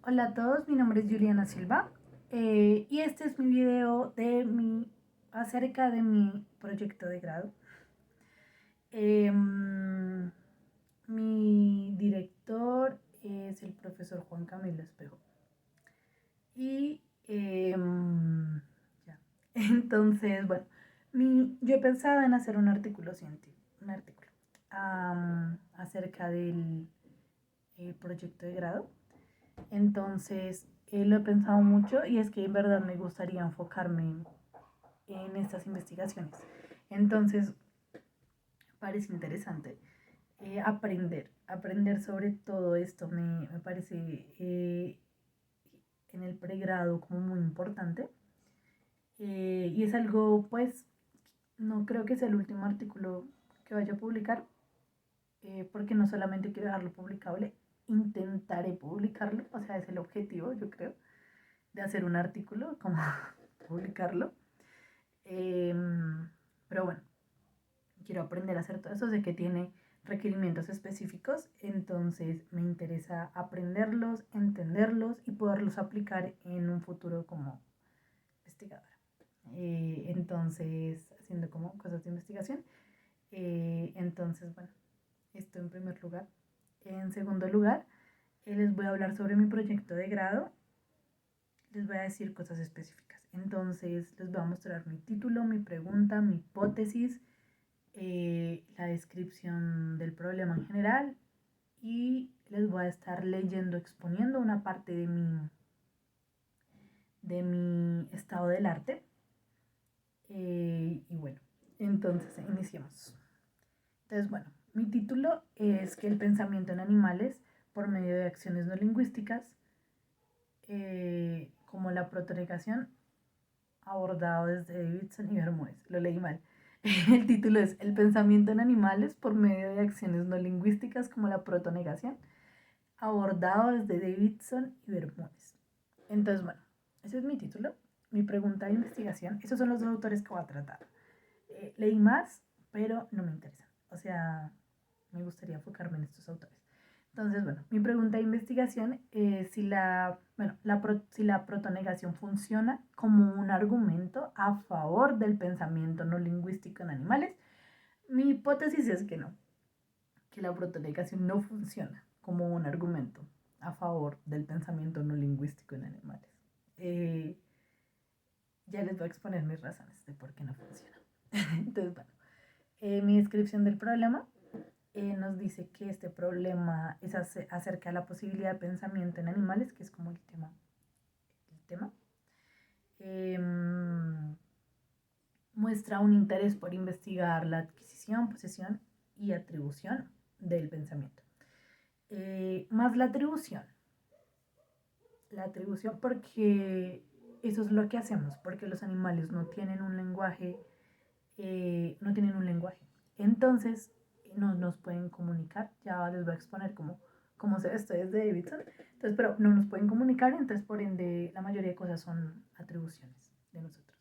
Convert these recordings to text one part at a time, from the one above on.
Hola a todos, mi nombre es Juliana Silva y este es mi video acerca de mi proyecto de grado. Mi director es el profesor Juan Camilo Espejo. Y ya. Entonces, bueno, yo he pensado en hacer un artículo científico, acerca del proyecto de grado. Entonces, lo he pensado mucho y es que en verdad me gustaría enfocarme en estas investigaciones. Entonces, parece interesante aprender sobre todo esto. Me parece en el pregrado como muy importante. Y es algo, pues, no creo que sea el último artículo que vaya a publicar, porque no solamente quiero dejarlo publicable, intentaré publicarlo, o sea, es el objetivo, yo creo, de hacer un artículo, como publicarlo. Eh, pero bueno, quiero aprender a hacer todo eso, sé que tiene requerimientos específicos, entonces me interesa aprenderlos, entenderlos y poderlos aplicar en un futuro como investigadora. Entonces, haciendo como cosas de investigación. Entonces, bueno, esto en primer lugar. En segundo lugar, les voy a hablar sobre mi proyecto de grado. Les voy a decir cosas específicas. Entonces, les voy a mostrar mi título, mi pregunta, mi hipótesis, la descripción del problema en general y les voy a estar leyendo, exponiendo una parte de mi estado del arte. Y bueno, entonces iniciemos. Entonces, bueno, mi título es que el pensamiento en animales por medio de acciones no lingüísticas, como la protonegación, abordado desde Davidson y Bermúdez. Lo leí mal. El título es El pensamiento en animales por medio de acciones no lingüísticas como la protonegación, abordado desde Davidson y Bermúdez. Entonces, bueno, ese es mi título, mi pregunta de investigación. Esos son los dos autores que voy a tratar. Leí más, pero no me interesa. O sea, me gustaría enfocarme en estos autores. Entonces, bueno, mi pregunta de investigación es si la protonegación funciona como un argumento a favor del pensamiento no lingüístico en animales. Mi hipótesis es que no, que la protonegación no funciona como un argumento a favor del pensamiento no lingüístico en animales. Ya les voy a exponer mis razones de por qué no funciona. Entonces, bueno, mi descripción del problema nos dice que este problema es acerca de la posibilidad de pensamiento en animales, que es como el tema. Eh, Muestra un interés por investigar la adquisición, posesión y atribución del pensamiento. Más la atribución porque eso es lo que hacemos, porque los animales no tienen un lenguaje, Entonces, no nos pueden comunicar. Ya les voy a exponer cómo se ve esto desde Davidson. Entonces, pero no nos pueden comunicar, entonces por ende la mayoría de cosas son atribuciones de nosotros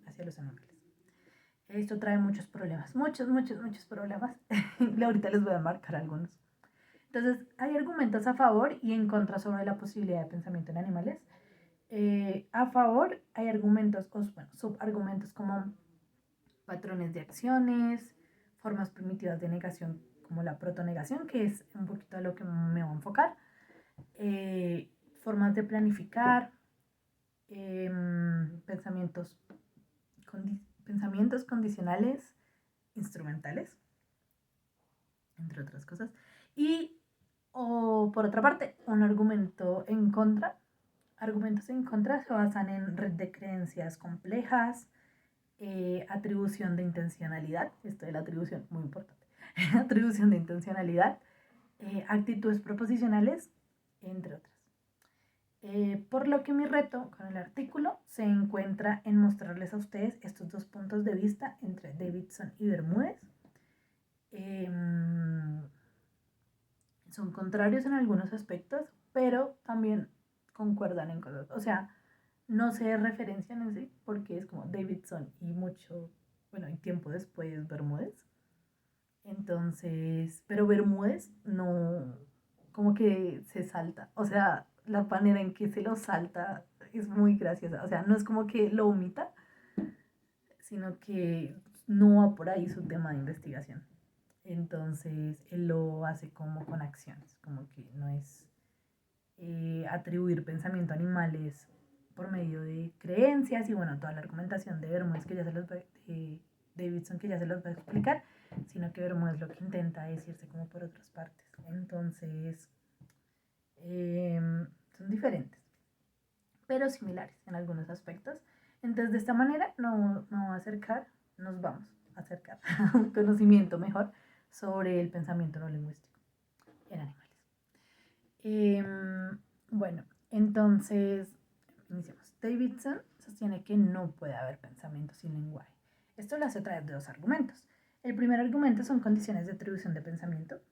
hacia los animales. Esto trae muchos problemas, muchos problemas. Ahorita les voy a marcar algunos. Entonces, hay argumentos a favor y en contra sobre la posibilidad de pensamiento en animales. A favor hay argumentos, subargumentos como patrones de acciones, formas primitivas de negación como la protonegación, que es un poquito a lo que me voy a enfocar, formas de planificar, eh, pensamientos, pensamientos condicionales, instrumentales, entre otras cosas, y o por otra parte, un argumento en contra. Argumentos en contra se basan en red de creencias complejas, atribución de intencionalidad, esto de la atribución, muy importante, atribución de intencionalidad, actitudes proposicionales, entre otras. Por lo que mi reto con el artículo se encuentra en mostrarles a ustedes estos dos puntos de vista entre Davidson y Bermúdez. Son contrarios en algunos aspectos, pero también concuerdan en cosas. O sea, no se referencian en sí, porque es como Davidson y tiempo después Bermúdez. Entonces, pero Bermúdez no, como que se salta. O sea, la manera en que se lo salta es muy graciosa. O sea, no es como que lo omita, sino que no va por ahí su tema de investigación. Entonces, él lo hace como con acciones, como que no es atribuir pensamiento a animales por medio de creencias y bueno, toda la argumentación de Bermúdez que ya se los va, Davidson que ya se los va a explicar, sino que Bermúdez lo que intenta es irse como por otras partes. Entonces, son diferentes, pero similares en algunos aspectos. Entonces, de esta manera nos vamos a acercar a un conocimiento mejor sobre el pensamiento no lingüístico en animales. Bueno, entonces, iniciamos. Davidson sostiene que no puede haber pensamiento sin lenguaje. Esto lo hace a través de dos argumentos. El primer argumento son condiciones de atribución de pensamiento.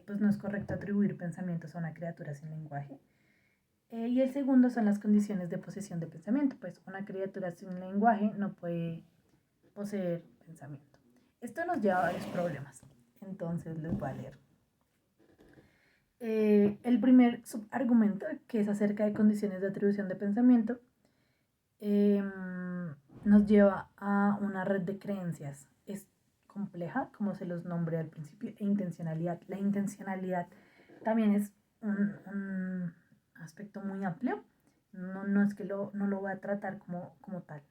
Pues no es correcto atribuir pensamientos a una criatura sin lenguaje. Y el segundo son las condiciones de posesión de pensamiento. Pues una criatura sin lenguaje no puede poseer pensamiento. Esto nos lleva a varios problemas. Entonces les voy a leer. El primer subargumento, que es acerca de condiciones de atribución de pensamiento, nos lleva a una red de creencias. Es compleja, como se los nombré al principio, e intencionalidad. La intencionalidad también es un aspecto muy amplio. No es que no lo voy a tratar como tal.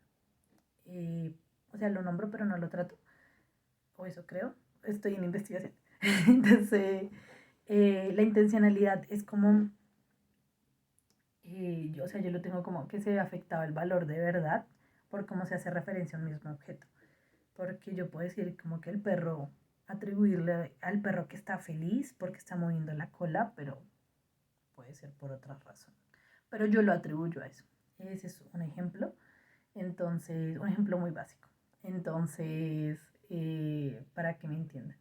O sea, lo nombro, pero no lo trato. O eso creo. Estoy en investigación. Entonces, la intencionalidad es como, yo lo tengo como que se ve afectado el valor de verdad por cómo se hace referencia a un mismo objeto. Porque yo puedo decir como que el perro, atribuirle al perro que está feliz porque está moviendo la cola, pero puede ser por otra razón. Pero yo lo atribuyo a eso. Ese es un ejemplo. Entonces, un ejemplo muy básico. Entonces, para que me entiendan.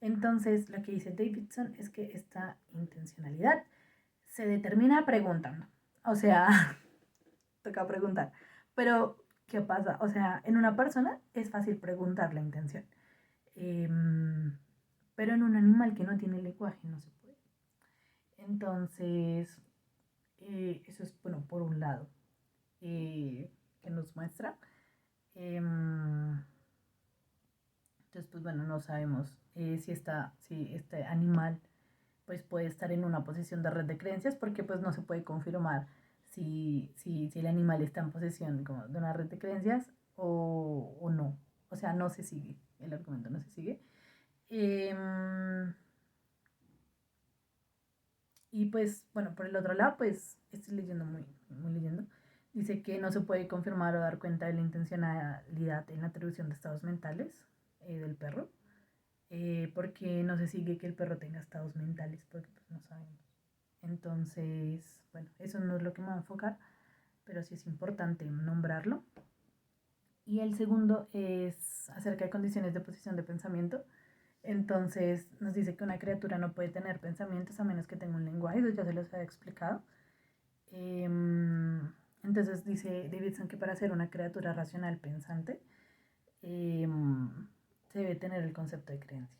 Entonces, lo que dice Davidson es que esta intencionalidad se determina preguntando. O sea, toca preguntar. Pero, ¿qué pasa? O sea, en una persona es fácil preguntar la intención. Pero en un animal que no tiene lenguaje no se puede. Entonces, eso es, bueno, por un lado, que nos muestra. Entonces, pues bueno, no sabemos si este animal pues puede estar en una posición de red de creencias porque pues no se puede confirmar si el animal está en posesión como de una red de creencias o no. O sea, no se sigue, el argumento no se sigue. Y pues, bueno, por el otro lado, pues estoy leyendo muy leyendo. Dice que no se puede confirmar o dar cuenta de la intencionalidad en la atribución de estados mentales del perro. Porque no se sigue que el perro tenga estados mentales, porque pues no sabemos. Entonces, bueno, eso no es lo que me va a enfocar, pero sí es importante nombrarlo. Y el segundo es acerca de condiciones de posición de pensamiento. Entonces nos dice que una criatura no puede tener pensamientos a menos que tenga un lenguaje, eso ya se los había explicado. Entonces dice Davidson que para ser una criatura racional pensante se debe tener el concepto de creencia.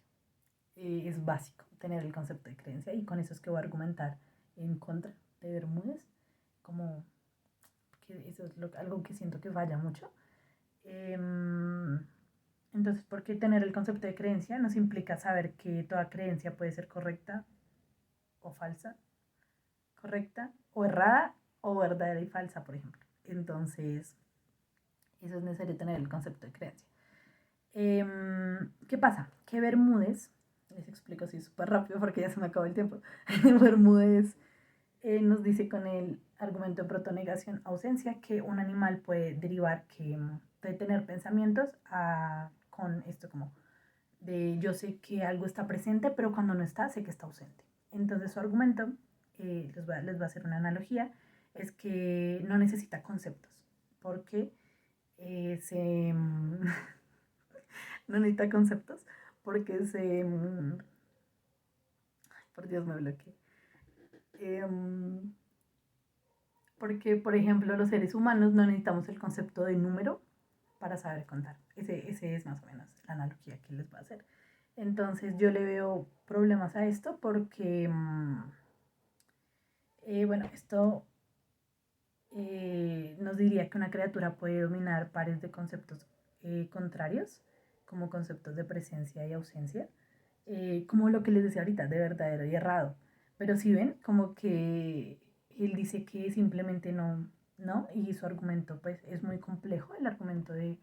Es básico tener el concepto de creencia y con eso es que voy a argumentar en contra de Bermúdez, como que eso es algo que siento que falla mucho. Entonces, porque tener el concepto de creencia nos implica saber que toda creencia puede ser correcta o falsa, correcta o errada o verdadera y falsa, por ejemplo. Entonces, eso es necesario tener el concepto de creencia. ¿Qué pasa? Que Bermúdez, les explico así súper rápido porque ya se me acabó el tiempo, Bermúdez nos dice con el argumento de protonegación ausencia que un animal puede derivar que puede tener pensamientos con esto como de yo sé que algo está presente, pero cuando no está, sé que está ausente. Entonces su argumento, les voy a hacer una analogía, es que no necesita conceptos, porque no necesita conceptos, porque por Dios me bloqueé. Porque, por ejemplo, los seres humanos no necesitamos el concepto de número para saber contar. Ese es más o menos la analogía que les voy a hacer. Entonces yo le veo problemas a esto porque Bueno, esto nos diría que una criatura puede dominar pares de conceptos contrarios, como conceptos de presencia y ausencia, como lo que les decía ahorita, de verdadero y errado. Pero si ven, como que él dice que simplemente no, ¿no? Y su argumento, pues, es muy complejo. El argumento de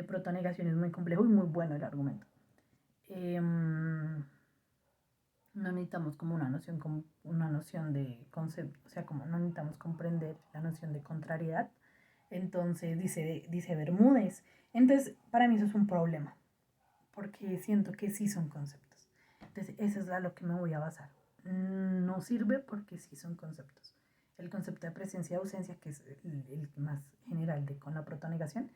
protonegación es muy complejo y muy bueno el argumento. No necesitamos como una noción de concepto, o sea, como no necesitamos comprender la noción de contrariedad. Entonces dice Bermúdez. Entonces, para mí eso es un problema, porque siento que sí son conceptos. Entonces, eso es a lo que me voy a basar. No sirve porque sí son conceptos. El concepto de presencia y ausencia, que es el más general con la protonegación,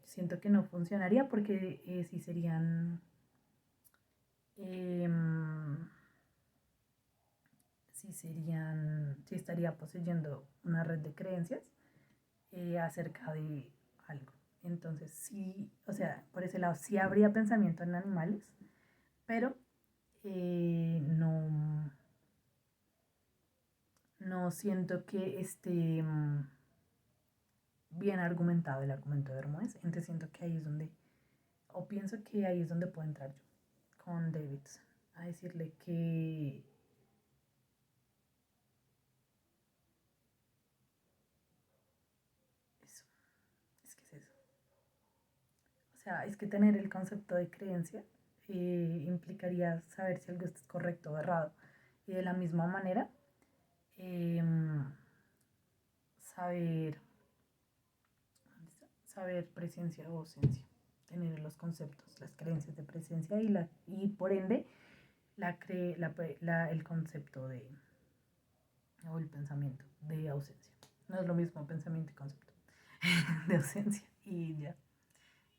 siento que no funcionaría porque sí serían... em, sí estaría poseyendo una red de creencias acerca de algo. Entonces, sí, o sea, por ese lado sí habría pensamiento en animales, pero no, no siento que esté bien argumentado el argumento de Bermúdez. Entonces siento que ahí es donde, o pienso que ahí es donde puedo entrar yo con Davidson, a decirle que eso, es que es eso. O sea, es que tener el concepto de creencia implicaría saber si algo es correcto o errado. Y de la misma manera, eh, saber, saber presencia o ausencia. Tener los conceptos, las creencias de presencia y por ende el concepto de, o el pensamiento de ausencia. No es lo mismo pensamiento y concepto de ausencia. Y ya,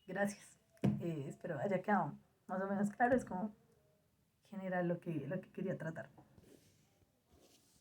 gracias. Espero haya quedado más o menos claro. Es como general lo que quería tratar.